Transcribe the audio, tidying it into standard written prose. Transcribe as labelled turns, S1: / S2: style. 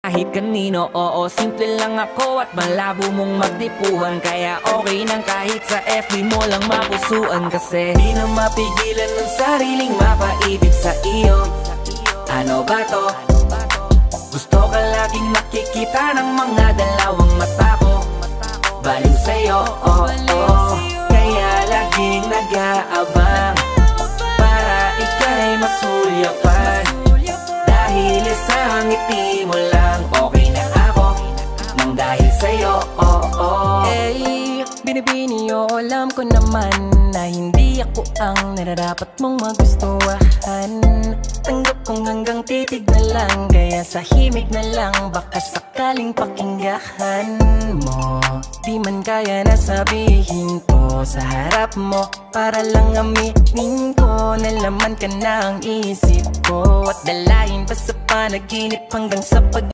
S1: Kahit kanino, oo, simple lang ako at malabo mong magtipuhan. Kaya okay nang kahit sa FB mo lang mapusuan. Kasi di na mapigilan ng sariling mapaibig sa iyo. Ano ba to? Gusto ka laging nakikita ng mga dalawang mata ko. Baliw sa'yo, oo, kaya laging nag-aabang para ika'y masulyapan. Dahil isang ngiti mo lang, okay na ako nang dahil sa'yo,
S2: Binibini, alam ko naman na hindi ako ang nararapat mong magustuhan. Tanggap kong hanggang titig na lang, kaya sa himig na lang baka sakaling pakinggan mo. Di man kaya na sabihin ko sa harap mo, para lang aminin ko na laman ka na ang isip ko. At dalahin pa sa panaginip hanggang sa pag